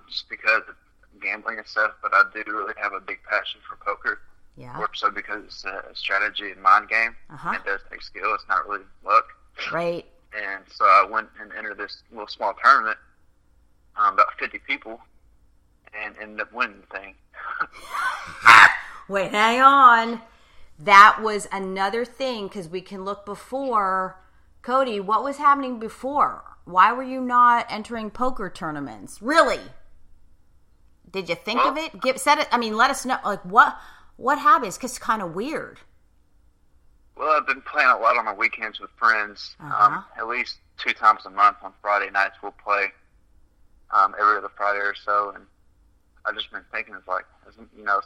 just because of gambling and stuff. But I do really have a big passion for poker. Yeah. More so because it's a strategy and mind game. It does take skill. It's not really luck. Right. And so I went and entered this little small tournament, about 50 people, and ended up winning the thing. Wait, hang on. That was another thing, because we can look before. Cody, what was happening before? Why were you not entering poker tournaments? Really? Did you think of it? Let us know. Like, what happens? Because it's kind of weird. Well, I've been playing a lot on the weekends with friends. At least 2 times a month on Friday nights we'll play every other Friday or so. And I've just been thinking, it's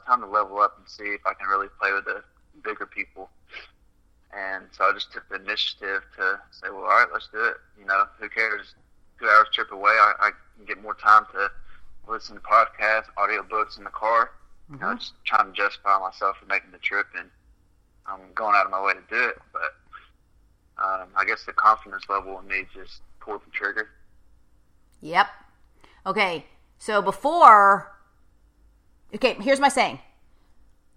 time to level up and see if I can really play with the bigger people. And so I just took the initiative to say, well, all right, let's do it. Who cares? 2 hours trip away, I can get more time to listen to podcasts, audiobooks in the car. Just trying to justify myself for making the trip, and I'm going out of my way to do it. But I guess the confidence level in me just pulled the trigger. Yep. Okay, so here's my saying.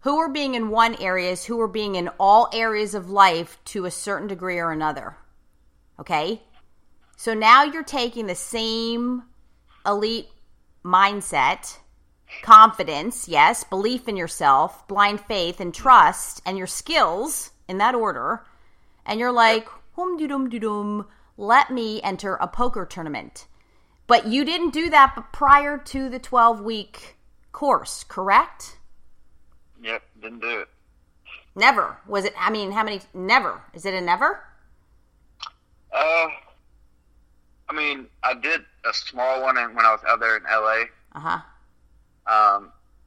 Who are being in one areas, who are being in all areas of life to a certain degree or another. Okay? So now you're taking the same elite mindset, confidence, yes, belief in yourself, blind faith and trust, and your skills in that order, and you're like, let me enter a poker tournament. But you didn't do that prior to the 12-week course, correct? Yep, didn't do it. Never. Was it, how many, never. Is it a never? I did a small one when I was out there in LA.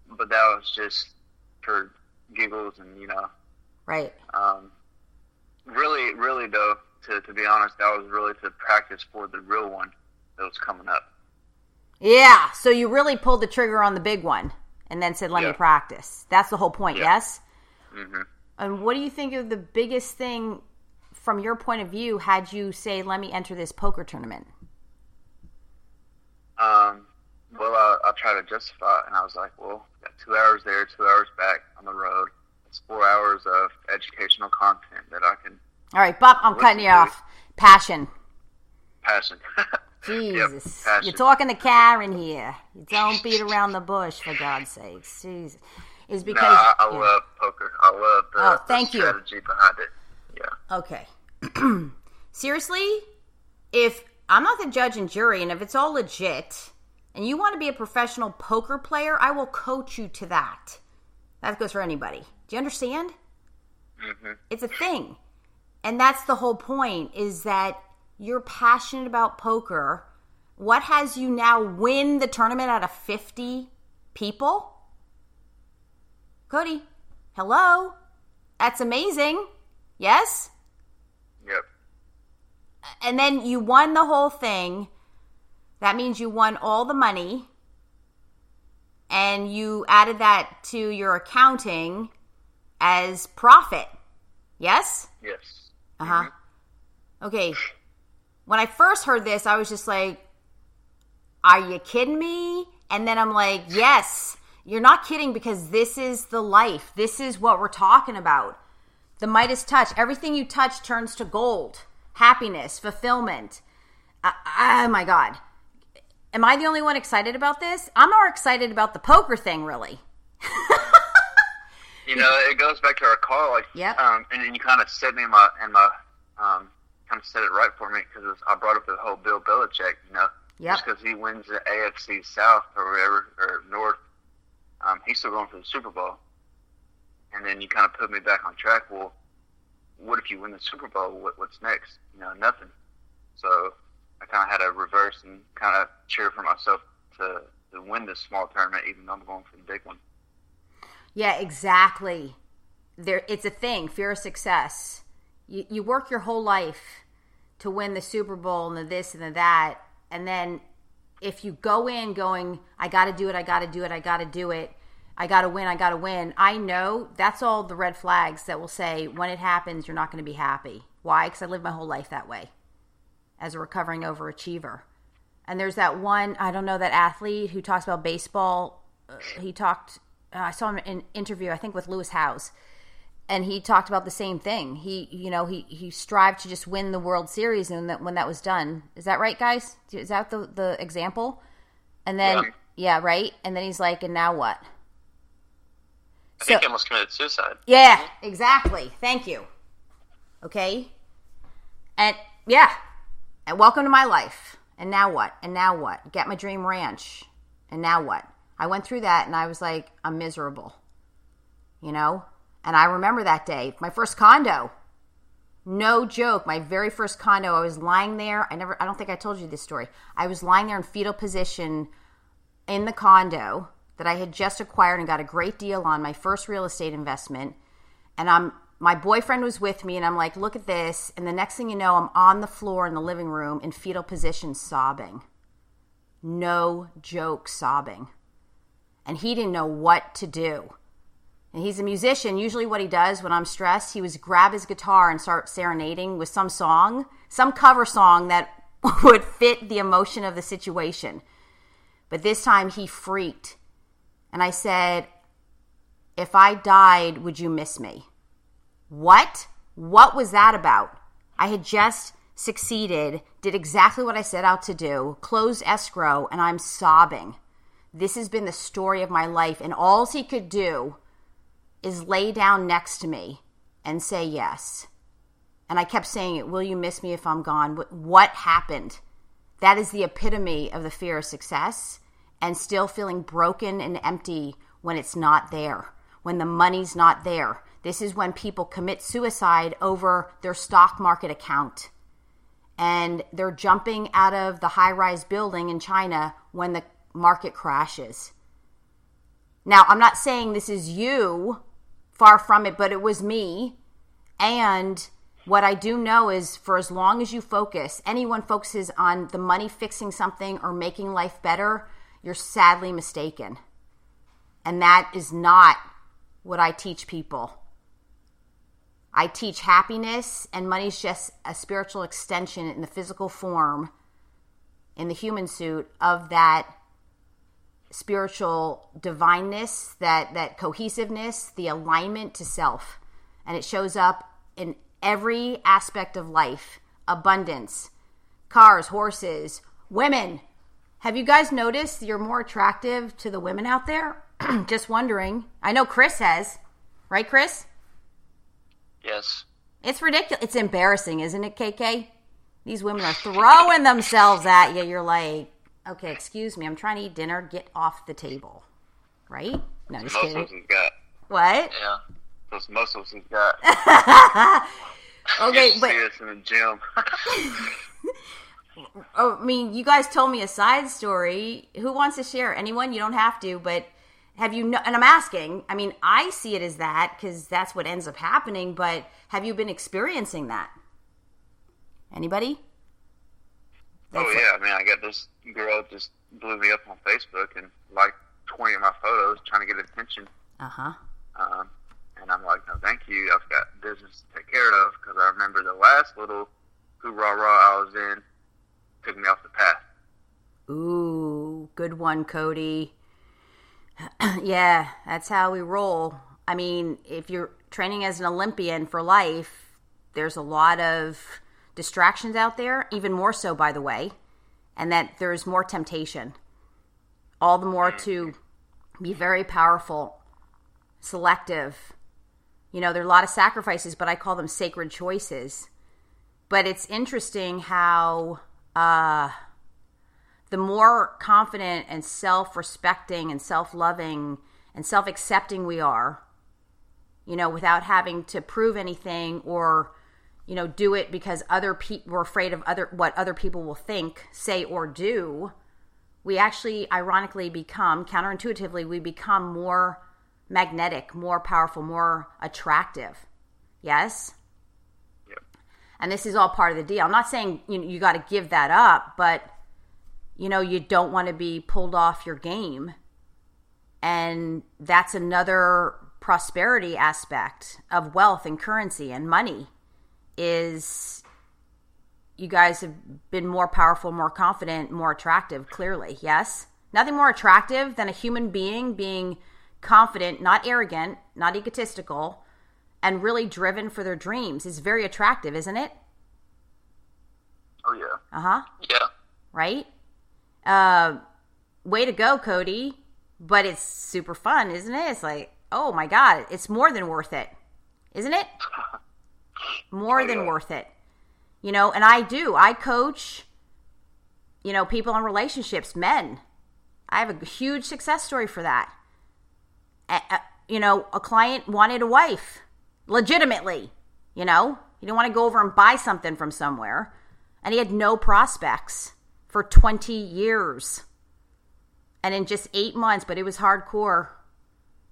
But that was just for giggles and, Right. Really though, to be honest, that was really to practice for the real one that was coming up. Yeah. So you really pulled the trigger on the big one and then said, let me practice. That's the whole point. Yes. Mm-hmm. And what do you think of the biggest thing from your point of view had you say, let me enter this poker tournament? Well, I tried to justify it, and I was like, well, got 2 hours there, 2 hours back on the road. It's 4 hours of educational content that I can... All right, Bob, I'm cutting you off. Passion. Jesus. Passion. You're talking to Karen here. You don't beat around the bush, for God's sakes. Jesus. Is because... No, I love poker. I love the strategy behind it. Yeah. Okay. Seriously, if I'm not the judge and jury, and if it's all legit, and you want to be a professional poker player, I will coach you to that. That goes for anybody. Do you understand? Mm-hmm. It's a thing. And that's the whole point, is that you're passionate about poker. What has you now win the tournament out of 50 people? Cody, hello? That's amazing. Yes? Yep. And then you won the whole thing. That means you won all the money. And you added that to your accounting as profit. Yes? Yes. Uh-huh. Mm-hmm. Okay. When I first heard this, I was just like, are you kidding me? And then I'm like, yes, you're not kidding, because this is the life. This is what we're talking about. The Midas touch. Everything you touch turns to gold. Happiness, fulfillment. Oh my God. Am I the only one excited about this? I'm more excited about the poker thing, really. It goes back to our call. Like, yep. And you kind of set me in my kind of set it right for me, because I brought up the whole Bill Belichick, Yep. Just because he wins the AFC South or whatever, or North, he's still going for the Super Bowl. And then you kind of put me back on track. Well, what if you win the Super Bowl? What's next? Nothing. So I kind of had to reverse and kind of cheer for myself to win this small tournament, even though I'm going for the big one. Yeah, exactly. It's a thing, fear of success. You work your whole life to win the Super Bowl and the this and the that, and then if you go in going, I got to do it, I got to do it, I got to do it, I got to win, I know that's all the red flags that will say when it happens, you're not going to be happy. Why? Because I lived my whole life that way as a recovering overachiever. And there's that one, I don't know, that athlete who talks about baseball. I saw him in an interview, I think with Lewis Howes, and he talked about the same thing. He strived to just win the World Series, and when that was done, is that right, guys? Is that the example? And then, yeah, right? And then he's like, and now what? I think he almost committed suicide. Yeah, exactly. Thank you. Okay? And, yeah. And welcome to my life. And now what? And now what? Get my dream ranch. And now what? I went through that and I was like, I'm miserable, you know? And I remember that day, my first condo, no joke, my very first condo, I was lying there. I don't think I told you this story. I was lying there in fetal position in the condo that I had just acquired and got a great deal on, my first real estate investment. And my boyfriend was with me and I'm like, look at this. And the next thing you know, I'm on the floor in the living room in fetal position sobbing. No joke, sobbing. And he didn't know what to do. And he's a musician. Usually what he does when I'm stressed, he would grab his guitar and start serenading with some song, some cover song that would fit the emotion of the situation. But this time he freaked. And I said, if I died, would you miss me? What? What was that about? I had just succeeded, did exactly what I set out to do, closed escrow, and I'm sobbing. This has been the story of my life. And all he could do is lay down next to me and say yes. And I kept saying it, will you miss me if I'm gone? What happened? That is the epitome of the fear of success and still feeling broken and empty when it's not there, when the money's not there. This is when people commit suicide over their stock market account. And they're jumping out of the high-rise building in China when the market crashes. Now, I'm not saying this is you, far from it, but it was me. And what I do know is for as long as you focus, anyone focuses on the money fixing something or making life better, you're sadly mistaken. And that is not what I teach people. I teach happiness, and money's just a spiritual extension in the physical form, in the human suit, of that spiritual divineness, that cohesiveness, the alignment to self. And it shows up in every aspect of life. Abundance, cars, horses, women. Have you guys noticed you're more attractive to the women out there? Just wondering. I know Kris has. Right, Kris? Yes. It's ridiculous. It's embarrassing, isn't it, KK? These women are throwing themselves at you. You're like, okay, excuse me, I'm trying to eat dinner. Get off the table. Right? No, just kidding. Muscles he's got. What? Yeah. Those muscles he's got. Okay, You but see us in the gym. I mean, you guys told me a side story. Who wants to share? Anyone? You don't have to, but have you? And I'm asking. I mean, I see it as that because that's what ends up happening. But have you been experiencing that? Anybody? Yeah. I mean, I got this girl just blew me up on Facebook and liked 20 of my photos trying to get attention. Uh-huh. And I'm like, no, thank you. I've got business to take care of because I remember the last little hoorah I was in took me off the path. Ooh, good one, Cody. Yeah, that's how we roll. I mean, if you're training as an Olympian for life, there's a lot of distractions out there, even more so, by the way, and that there's more temptation. All the more to be very powerful, selective. You know, there are a lot of sacrifices, but I call them sacred choices. But it's interesting how the more confident and self-respecting and self-loving and self-accepting we are, you know, without having to prove anything or, you know, do it because we're afraid of what other people will think, say, or do, we actually ironically counterintuitively, we become more magnetic, more powerful, more attractive. Yes? Yep. And this is all part of the deal. I'm not saying you got to give that up, but you know, you don't want to be pulled off your game. And that's another prosperity aspect of wealth and currency and money is you guys have been more powerful, more confident, more attractive, clearly. Yes? Nothing more attractive than a human being confident, not arrogant, not egotistical, and really driven for their dreams. Is very attractive, isn't it? Oh, yeah. Uh-huh. Yeah. Right? Way to go, Cody. But it's super fun, isn't it? It's like, oh my God, it's more than worth it. Isn't it? More than worth it. You know, and I coach, you know, people in relationships, men. I have a huge success story for that. A client wanted a wife, legitimately, He didn't want to go over and buy something from somewhere. And he had no prospects for 20 years. And in just 8 months, but it was hardcore,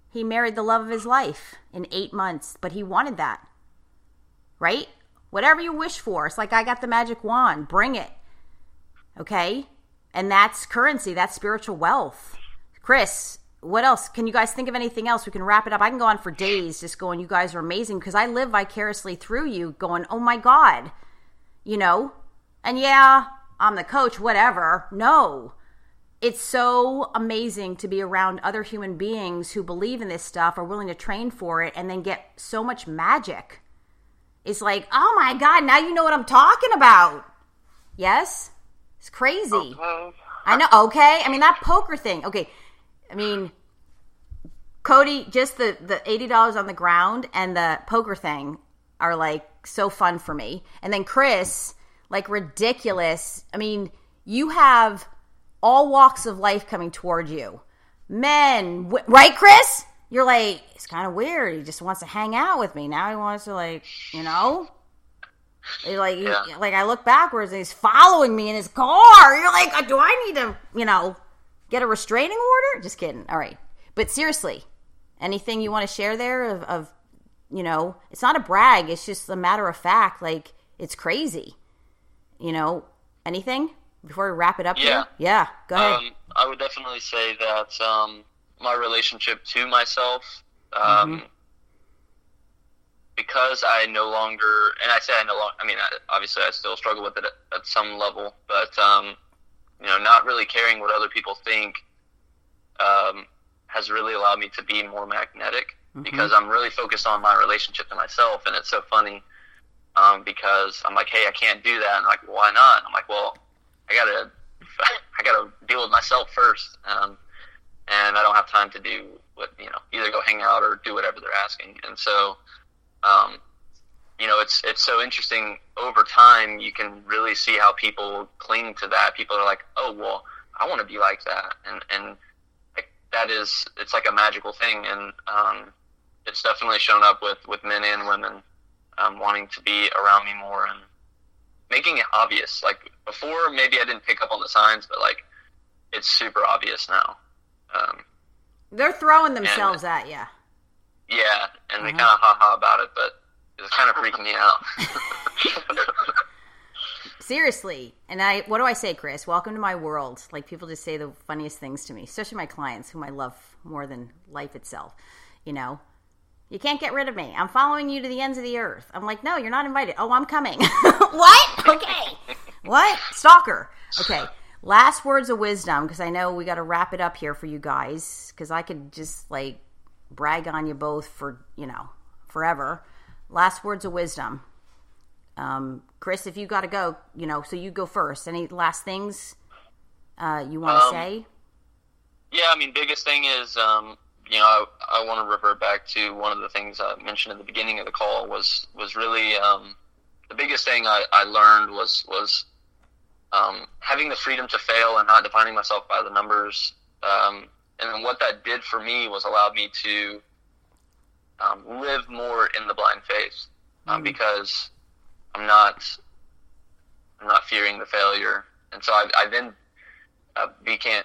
he married the love of his life in 8 months. But he wanted that, right? Whatever you wish for. It's like I got the magic wand. Bring it. Okay? And that's currency. That's spiritual wealth. Kris, what else? Can you guys think of anything else? We can wrap it up. I can go on for days just going, you guys are amazing, because I live vicariously through you going, oh my God, And yeah, I'm the coach, whatever. No. It's so amazing to be around other human beings who believe in this stuff, are willing to train for it, and then get so much magic. It's like, oh my God, now you know what I'm talking about. Yes? It's crazy. Okay. I know. Okay. I mean, that poker thing. Okay. I mean, Cody, just the $80 on the ground and the poker thing are like so fun for me. And then Kris, like ridiculous. I mean, you have all walks of life coming toward you. Men, right, Kris? You're like, it's kind of weird. He just wants to hang out with me. Now he wants to Like I look backwards and he's following me in his car. You're like, do I need to, get a restraining order? Just kidding. All right. But seriously, anything you want to share there of it's not a brag. It's just a matter of fact. Like, it's crazy. Anything before we wrap it up? Yeah. Here? Yeah. Go ahead. I would definitely say that my relationship to myself, because I no longer, and I say I no longer, I mean, obviously I still struggle with it at some level, but, not really caring what other people think has really allowed me to be more magnetic, because I'm really focused on my relationship to myself. And it's so funny because I'm like, hey, I can't do that. And I'm like, well, why not? And I'm like, well, I gotta deal with myself first. And I don't have time to do what, either go hang out or do whatever they're asking. And so, it's so interesting. Over time, you can really see how people cling to that. People are like, oh, well, I want to be like that. And like, it's like a magical thing. And, it's definitely shown up with men and women, wanting to be around me more and making it obvious. Like, before, maybe I didn't pick up on the signs, but like, it's super obvious now. They're throwing themselves at you. Yeah, and they kind of ha-ha about it, but it's kind of freaking me out. Seriously. And what do I say, Kris? Welcome to my world. Like, people just say the funniest things to me, especially my clients, whom I love more than life itself. You can't get rid of me. I'm following you to the ends of the earth. I'm like, no, you're not invited. Oh, I'm coming. What? Okay. What? Stalker. Okay. Last words of wisdom, because I know we got to wrap it up here for you guys, because I could just like brag on you both for, forever. Last words of wisdom. Kris, if you got to go, so you go first. Any last things you want to say? Yeah, I mean, biggest thing is, I want to revert back to one of the things I mentioned at the beginning of the call was really the biggest thing I learned was having the freedom to fail and not defining myself by the numbers. And then what that did for me was allowed me to live more in the blind faith, because I'm not fearing the failure. And so I then began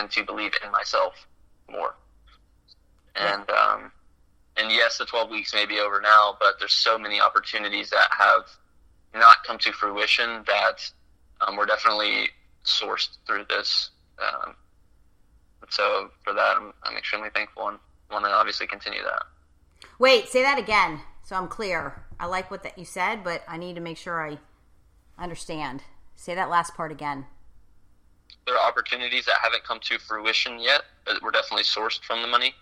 to believe in myself more. And yes, the 12 weeks may be over now, but there's so many opportunities that have not come to fruition that were definitely sourced through this. So for that, I'm extremely thankful and want to obviously continue that. Wait, say that again so I'm clear. I like what you said, but I need to make sure I understand. Say that last part again. There are opportunities that haven't come to fruition yet, but were definitely sourced from the money.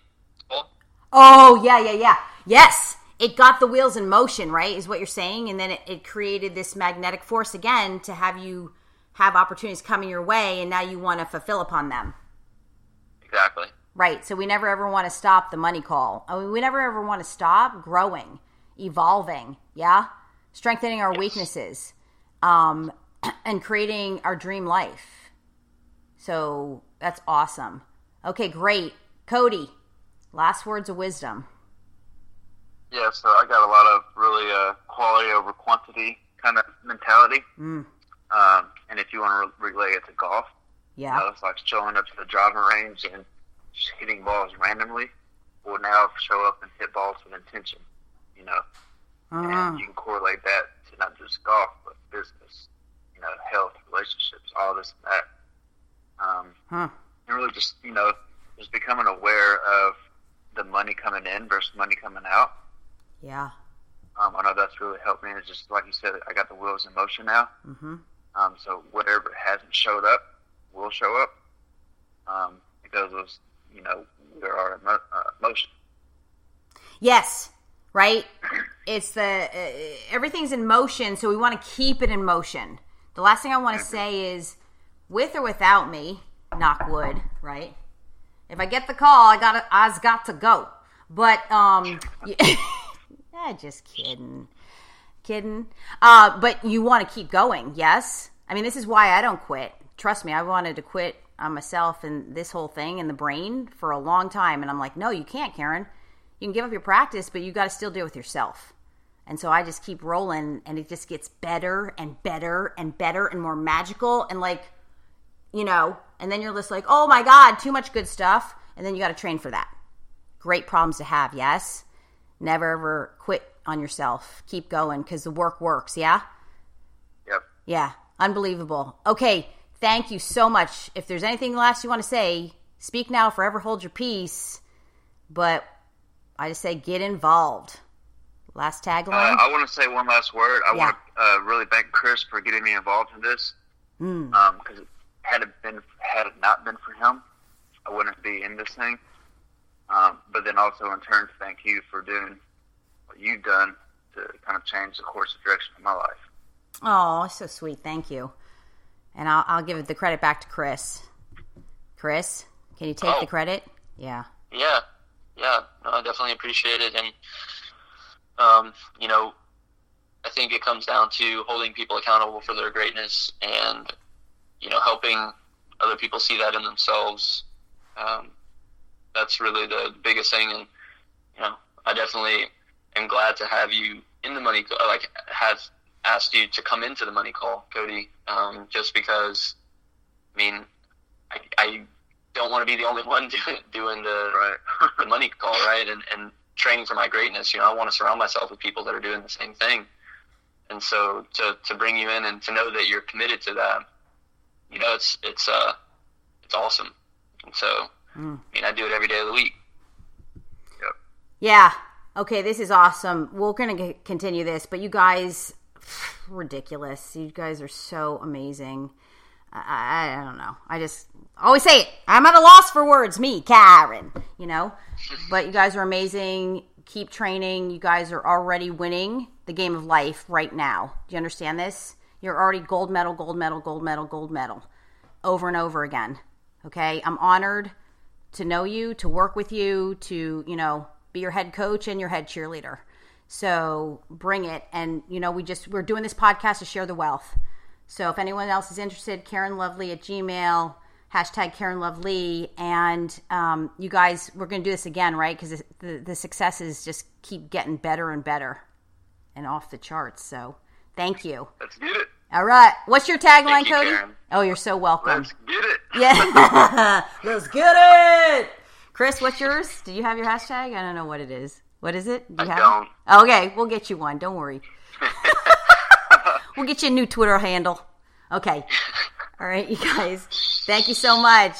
Oh, yeah. Yes. It got the wheels in motion, right, is what you're saying? And then it created this magnetic force again to have you have opportunities coming your way, and now you want to fulfill upon them. Exactly. Right. So we never ever want to stop the money call. I mean, we never ever want to stop growing, evolving, yeah? Strengthening our weaknesses, and creating our dream life. So that's awesome. Okay, great. Cody, last words of wisdom. Yeah, so I got a lot of really quality over quantity kind of mentality. And if you want to relay it to golf, it's like showing up to the driving range and just hitting balls randomly. Well, now show up and hit balls with intention, And you can correlate that to not just golf, but business, health, relationships, all this and that. And really just, just becoming aware of the money coming in versus money coming out. Yeah. I know that's really helped me. It's just like you said, I got the wheels in motion now. So whatever hasn't showed up will show up because of, there are in motion. Yes, right? It's everything's in motion, so we want to keep it in motion. The last thing I want to say is, with or without me, knock wood, right? If I get the call, I's got to go. But just kidding. But you want to keep going, yes? I mean, this is why I don't quit. Trust me, I wanted to quit on myself and this whole thing in the brain for a long time. And I'm like, no, you can't, Karen. You can give up your practice, but you got to still deal with yourself. And so I just keep rolling, and it just gets better and better and better and more magical. And and then you're just like, oh my God, too much good stuff. And then you got to train for that. Great problems to have, yes? Never ever quit on yourself. Keep going because the work works, yeah? Yep. Yeah, unbelievable. Okay, thank you so much. If there's anything last you want to say, speak now, forever hold your peace. But I just say get involved. Last tagline? I want to say one last word. I want to really thank Kris for getting me involved in this. Because had it not been for him, I wouldn't be in this thing. But then also in turn, thank you for doing what you've done to kind of change the course of direction of my life. Oh, so sweet. Thank you. And I'll give the credit back to Kris. Kris, can you take the credit? Yeah. Yeah. No, I definitely appreciate it. And, I think it comes down to holding people accountable for their greatness and, helping other people see that in themselves. That's really the biggest thing. And, I definitely am glad to have you in the money, have asked you to come into the money call, Cody, just because, I don't want to be the only one doing the money call, right? And training for my greatness. I want to surround myself with people that are doing the same thing. And so to bring you in and to know that you're committed to that, it's awesome. And so, I do it every day of the week. Yep. Yeah. Okay, this is awesome. We're going to continue this, but you guys, ridiculous. You guys are so amazing. I don't know. I just always say it. I'm at a loss for words. Me, Karen, But you guys are amazing. Keep training. You guys are already winning the game of life right now. Do you understand this? You're already gold medal, gold medal, gold medal, gold medal over and over again. Okay? I'm honored to know you, to work with you, to, be your head coach and your head cheerleader. So bring it. And, we're doing this podcast to share the wealth. So if anyone else is interested, KarenLoveLee at Gmail, #KarenLoveLee. And you guys, we're going to do this again, right? Because the successes just keep getting better and better and off the charts. So thank you. Let's get it. All right. What's your tagline, Thank you, Cody? Karen. Oh, you're so welcome. Let's get it. Yeah. Let's get it. Kris, what's yours? Do you have your hashtag? I don't know what it is. What is it? Do you have don't. it? Okay. We'll get you one. Don't worry. We'll get you a new Twitter handle. Okay. All right, you guys. Thank you so much.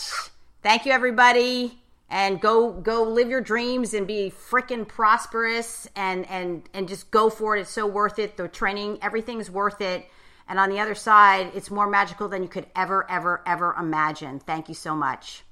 Thank you, everybody. And go live your dreams and be freaking prosperous and just go for it. It's so worth it. The training, everything's worth it. And on the other side, it's more magical than you could ever, ever, ever imagine. Thank you so much.